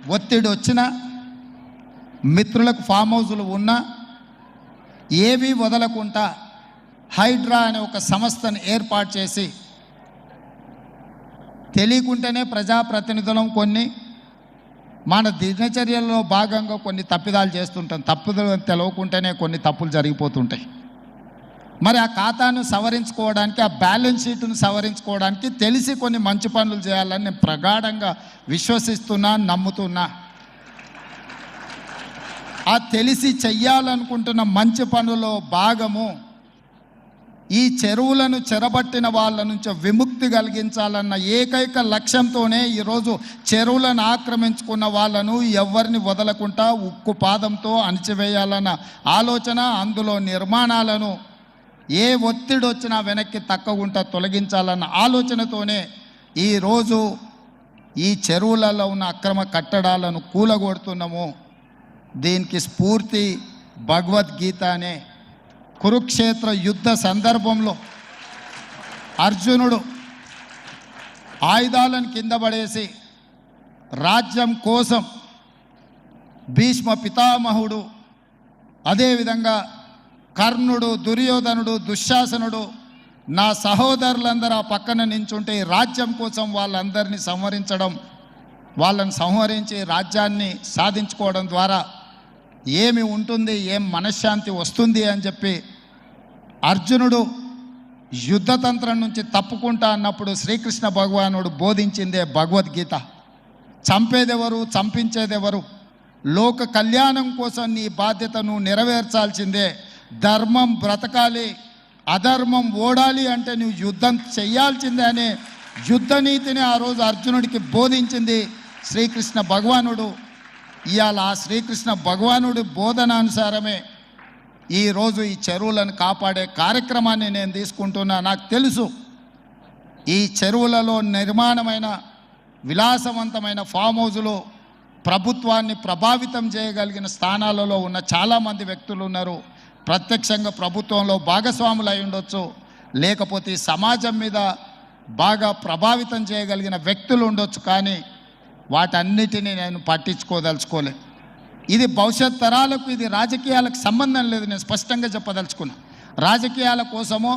ఒత్తిడి వచ్చినా, మిత్రులకు ఫామ్ హౌజులు ఉన్నా ఏవి వదలకుండా హైడ్రా అనే ఒక సంస్థను ఏర్పాటు చేసి తెలియకుంటేనే ప్రజాప్రతినిధులం కొన్ని మన దినచర్యల్లో భాగంగా కొన్ని తప్పిదాలు చేస్తుంటాం. తప్పుదలు తెలవకుంటేనే కొన్ని తప్పులు జరిగిపోతుంటాయి. మరి ఆ ఖాతాను సవరించుకోవడానికి, ఆ బ్యాలెన్స్ షీట్ను సవరించుకోవడానికి తెలిసి కొన్ని మంచి పనులు చేయాలని నేను ప్రగాఢంగా విశ్వసిస్తున్నా, నమ్ముతున్నా. ఆ తెలిసి చెయ్యాలనుకుంటున్న మంచి పనుల్లో భాగము ఈ చెరువులను చెరబట్టిన వాళ్ళ నుంచి విముక్తి కలిగించాలన్న ఏకైక లక్ష్యంతోనే ఈరోజు చెరువులను ఆక్రమించుకున్న వాళ్ళను ఎవరిని వదలకుండా ఉక్కు పాదంతో అణిచివేయాలన్న ఆలోచన, అందులో నిర్మాణాలను ఏ ఒత్తిడి వచ్చినా వెనక్కి తక్కకుండా తొలగించాలన్న ఆలోచనతోనే ఈరోజు ఈ చెరువులలో ఉన్న అక్రమ కట్టడాలను కూలగొడుతున్నాము. దీనికి స్ఫూర్తి భగవద్గీత అనే కురుక్షేత్ర యుద్ధ సందర్భంలో అర్జునుడు ఆయుధాలను కింద పడేసి రాజ్యం కోసం భీష్మ పితామహుడు, అదేవిధంగా కర్ణుడు, దుర్యోధనుడు, దుశ్శాసనుడు, నా సహోదరులందరూ ఆ పక్కన నించుంటే రాజ్యం కోసం వాళ్ళందరినీ సంహరించడం, వాళ్ళని సంహరించి రాజ్యాన్ని సాధించుకోవడం ద్వారా ఏమి ఉంటుంది, ఏం మనశ్శాంతి వస్తుంది అని చెప్పి అర్జునుడు యుద్ధతంత్రం నుంచి తప్పుకుంటా అన్నప్పుడు శ్రీకృష్ణ భగవానుడు బోధించిందే భగవద్గీత. చంపేదెవరు, చంపించేదెవరు, లోక కళ్యాణం కోసం నీ బాధ్యతను నెరవేర్చాల్సిందే. ధర్మం బ్రతకాలి, అధర్మం ఓడాలి అంటే నువ్వు యుద్ధం చెయ్యాల్సిందే అనే యుద్ధ నీతిని ఆ రోజు అర్జునుడికి బోధించింది శ్రీకృష్ణ భగవానుడు. ఇవాళ ఆ శ్రీకృష్ణ భగవానుడి బోధనానుసారమే ఈరోజు ఈ చెరువులను కాపాడే కార్యక్రమాన్ని నేను తీసుకుంటున్నా. నాకు తెలుసు ఈ చెరువులలో నిర్మాణమైన విలాసవంతమైన ఫామ్ హౌజులు ప్రభుత్వాన్ని ప్రభావితం చేయగలిగిన స్థానాలలో ఉన్న చాలామంది వ్యక్తులు ఉన్నారు. ప్రత్యక్షంగా ప్రభుత్వంలో భాగస్వాములు అయి ఉండొచ్చు, లేకపోతే సమాజం మీద బాగా ప్రభావితం చేయగలిగిన వ్యక్తులు ఉండొచ్చు. కానీ వాటన్నిటినీ నేను పట్టించుకోదలుచుకోలే. ఇది భవిష్యత్ తరాలకు, ఇది రాజకీయాలకు సంబంధం లేదు. నేను స్పష్టంగా చెప్పదలుచుకున్నా. రాజకీయాల కోసమో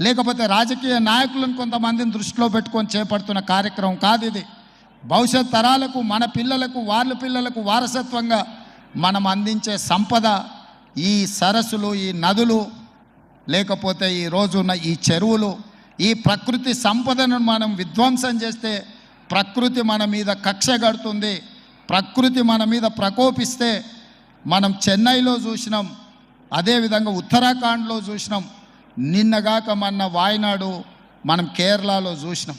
లేకపోతే రాజకీయ నాయకులను కొంతమందిని దృష్టిలో పెట్టుకొని చేపడుతున్న కార్యక్రమం కాదు ఇది. భవిష్యత్ తరాలకు, మన పిల్లలకు, వాళ్ళ పిల్లలకు వారసత్వంగా మనం అందించే సంపద ఈ సరస్సులు, ఈ నదులు, లేకపోతే ఈ రోజున్న ఈ చెరువులు. ఈ ప్రకృతి సంపదను మనం విధ్వంసం చేస్తే ప్రకృతి మన మీద కక్ష కడుతుంది. ప్రకృతి మన మీద ప్రకోపిస్తే మనం చెన్నైలో చూసినాం, అదేవిధంగా ఉత్తరాఖండ్లో చూసినాం, నిన్నగాక మొన్న వాయనాడు, మనం కేరళలో చూసినాం.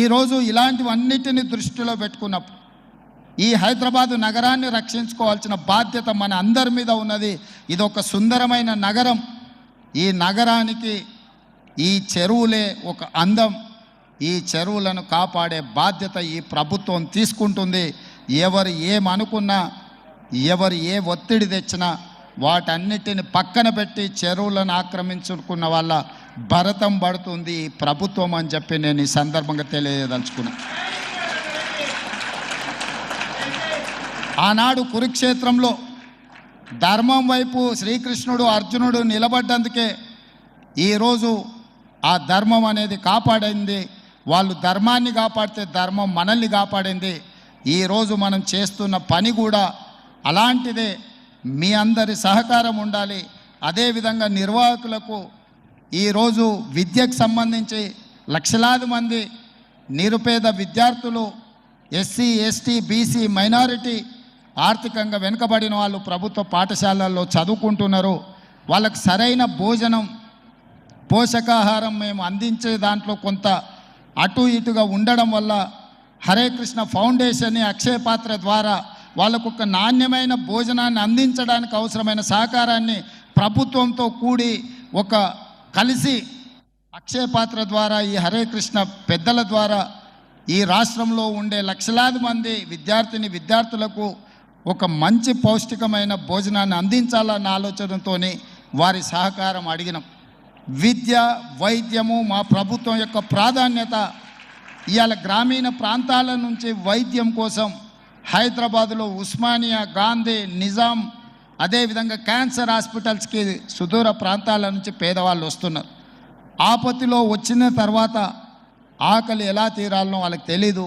ఈరోజు ఇలాంటివన్నిటిని దృష్టిలో పెట్టుకున్నప్పుడు ఈ హైదరాబాదు నగరాన్ని రక్షించుకోవాల్సిన బాధ్యత మన అందరి మీద ఉన్నది. ఇది ఒక సుందరమైన నగరం. ఈ నగరానికి ఈ చెరువులే ఒక అందం. ఈ చెరువులను కాపాడే బాధ్యత ఈ ప్రభుత్వం తీసుకుంటుంది. ఎవరు ఏమనుకున్నా, ఎవరు ఏ ఒత్తిడి తెచ్చినా వాటన్నిటిని పక్కన పెట్టి చెరువులను ఆక్రమించుకున్న వాళ్ళ భరతం పడుతుంది ఈ ప్రభుత్వం అని చెప్పి నేను ఈ సందర్భంగా తెలియదలుచుకున్నా. ఆనాడు కురుక్షేత్రంలో ధర్మం వైపు శ్రీకృష్ణుడు, అర్జునుడు నిలబడ్డందుకే ఈరోజు ఆ ధర్మం అనేది కాపాడింది. వాళ్ళు ధర్మాన్ని కాపాడితే ధర్మం మనల్ని కాపాడింది. ఈరోజు మనం చేస్తున్న పని కూడా అలాంటిదే. మీ అందరి సహకారం ఉండాలి. అదేవిధంగా నిర్వాహకులకు ఈరోజు విద్యకు సంబంధించి లక్షలాది మంది నిరుపేద విద్యార్థులు, ఎస్సీ, ఎస్టీ, బీసీ, మైనారిటీ, ఆర్థికంగా వెనుకబడిన వాళ్ళు ప్రభుత్వ పాఠశాలల్లో చదువుకుంటున్నారు. వాళ్ళకు సరైన భోజనం, పోషకాహారం మేము అందించే దాంట్లో కొంత అటు ఇటుగా ఉండడం వల్ల హరే కృష్ణ ఫౌండేషన్, అక్షయ పాత్ర ద్వారా వాళ్ళకు ఒక నాణ్యమైన భోజనాన్ని అందించడానికి అవసరమైన సహకారాన్ని ప్రభుత్వంతో కూడి ఒక కలిసి అక్షయ పాత్ర ద్వారా, ఈ హరే కృష్ణ పెద్దల ద్వారా ఈ రాష్ట్రంలో ఉండే లక్షలాది మంది విద్యార్థులకు ఒక మంచి పౌష్టికమైన భోజనాన్ని అందించాలన్న ఆలోచనతో వారి సహకారం అడిగినాం. విద్య, వైద్యము మా ప్రభుత్వం యొక్క ప్రాధాన్యత. ఇవాళ గ్రామీణ ప్రాంతాల నుంచి వైద్యం కోసం హైదరాబాదులో ఉస్మానియా, గాంధీ, నిజాం, అదేవిధంగా క్యాన్సర్ హాస్పిటల్స్కి సుదూర ప్రాంతాల నుంచి పేదవాళ్ళు వస్తున్నారు. ఆపత్తిలో వచ్చిన తర్వాత ఆకలి ఎలా తీరాలనో వాళ్ళకి తెలీదు.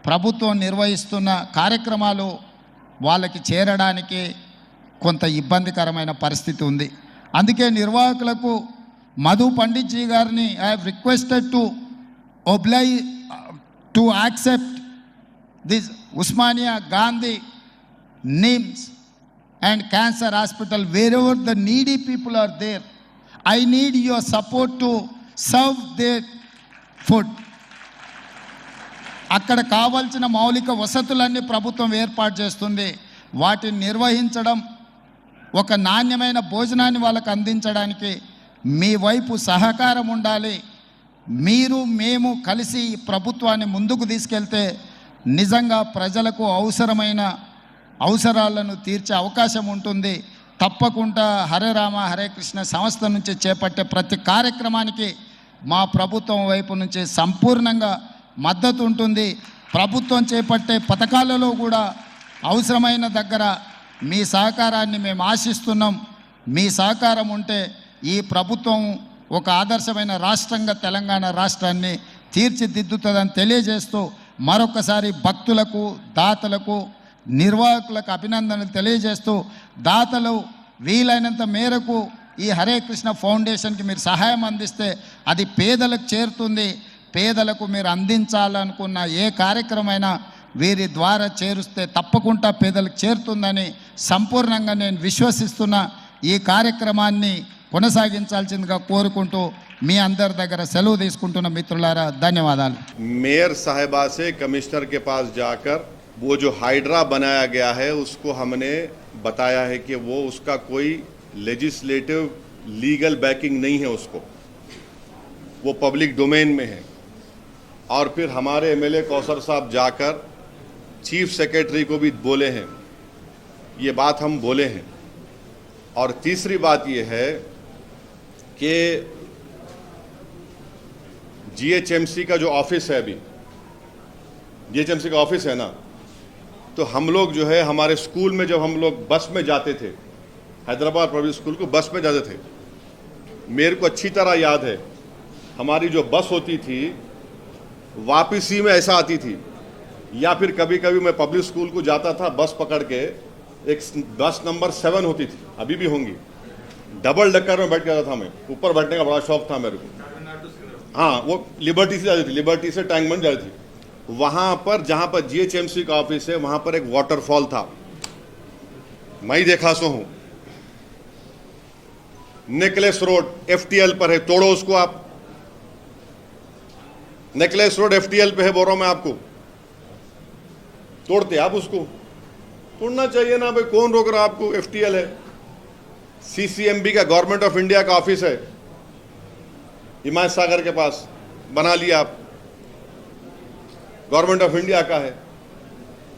ప్రభుత్వం నిర్వహిస్తున్న కార్యక్రమాలు వాళ్ళకి చేరడానికి కొంత ఇబ్బందికరమైన పరిస్థితి ఉంది. అందుకే నిర్వాహకులకు మధు పండిత్ జీ గారిని I have requested to accept this Osmania, Gandhi, NIMS and cancer hospital, wherever the needy people are there. I need your support to serve their food. అక్కడ కావాల్సిన మౌలిక వసతులన్నీ ప్రభుత్వం ఏర్పాటు చేస్తుంది. వాటిని నిర్వహించడం, ఒక నాణ్యమైన భోజనాన్ని వాళ్ళకు అందించడానికి మీ వైపు సహకారం ఉండాలి. మీరు మేము కలిసి ఈ ప్రభుత్వాన్ని ముందుకు తీసుకెళ్తే నిజంగా ప్రజలకు అవసరాలను తీర్చే అవకాశం ఉంటుంది. తప్పకుండా హరే రామ హరే కృష్ణ సంస్థ నుంచి చేపట్టే ప్రతి కార్యక్రమానికి మా ప్రభుత్వం వైపు నుంచి సంపూర్ణంగా మద్దతు ఉంటుంది. ప్రభుత్వం చేపట్టే పథకాలలో కూడా అవసరమైన దగ్గర మీ సహకారాన్ని మేము ఆశిస్తున్నాం. మీ సహకారం ఉంటే ఈ ప్రభుత్వం ఒక ఆదర్శమైన రాష్ట్రంగా తెలంగాణ రాష్ట్రాన్ని తీర్చిదిద్దుతుందని తెలియజేస్తూ మరొకసారి భక్తులకు, దాతలకు, నిర్వాహకులకు అభినందనలు తెలియజేస్తూ, దాతలు వీలైనంత మేరకు ఈ హరే కృష్ణ ఫౌండేషన్కి మీరు సహాయం అందిస్తే అది పేదలకు చేరుతుంది. పేదలకు మీరు అందించాలనుకున్న ఏ కార్యక్రమైనా వీరి ద్వారా చేరుస్తే తప్పకుండా పేదలకు చేరుతుందని సంపూర్ణంగా నేను విశ్వసిస్తున్నా. ఈ కార్యక్రమాన్ని కొనసాగించాల్సిందిగా కోరుకుంటూ మీ అందరి దగ్గర సెలవు తీసుకుంటున్న మిత్రులారా, ధన్యవాదాలు. మేయర్ साहिबा से कमिश्नर के पास जाकर वो जो हाइड्रा बनाया गया है उसको हमने बताया है कि वो उसका कोई लेजिस्लेटिव लीगल बैकिंग नहीं है, उसको वो पब्लिक डोमेन में है. और फिर हमारे एमएलए कौसर साहब जाकर चीफ सेक्रेटरी को भी बोले हैं, ये बात हम बोले हैं. और तीसरी बात ये है कि जीएचएमसी का जो ऑफिस है, अभी जीएचएमसी का ऑफिस है ना, तो हम लोग जो है हमारे स्कूल में जब हम लोग बस में जाते थे, हैदराबाद पब्लिक स्कूल को बस में जाते थे, मेरे को अच्छी तरह याद है हमारी जो बस होती थी वापसी में ऐसा आती थी, या फिर कभी कभी मैं पब्लिक स्कूल को जाता था बस पकड़ के, एक बस नंबर 7 होती थी, अभी भी होंगी, डबल डक्कर में बैठ के आता था मैं, ऊपर बैठने का बड़ा शौक था मेरे को. हाँ, वो लिबर्टी से जाती थी, लिबर्टी से टैंकमंड जाती थी. वहां पर जहां पर जीएचएमसी का ऑफिस है वहां पर एक वाटरफॉल था, मैं ही देखा सो हूं. नेकलेस रोड एफटीएल पर है, तोड़ो उसको आप. नेकलेस रोड एफटीएल पे है, बोल रहा हूं मैं आपको, तोड़ते आप उसको. तोड़ना चाहिए ना भाई, कौन रोक रहा आपको. एफटीएल है, सीसीएमबी का गवर्नमेंट ऑफ इंडिया का ऑफिस है हिमायत सागर के पास, बना लिया आप, गवर्नमेंट ऑफ इंडिया का है.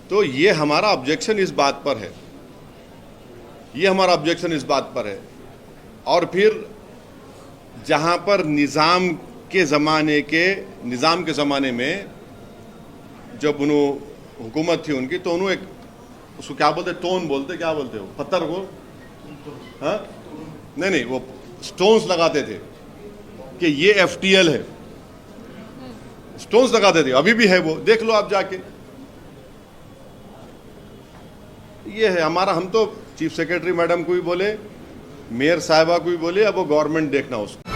तो ये हमारा ऑब्जेक्शन इस बात पर है, ये हमारा ऑब्जेक्शन इस बात पर है. और फिर जहां पर निज़ाम के ज़माने में जब उन्होंने हुकूमत थी उनकी, तो उन्होंने एक उसको क्या बोलते, टोन बोलते, क्या बोलते हो, पत्थर को, हाँ नहीं वो स्टोन्स लगाते थे कि ये एफटीएल है, स्टोन्स लगाते थे, अभी भी है वो, देख लो आप जाके. ये है हमारा. हम तो चीफ सेक्रेटरी मैडम को भी बोले, मेयर साहिबा को भी बोले, अब वो गवर्नमेंट देखना उसको.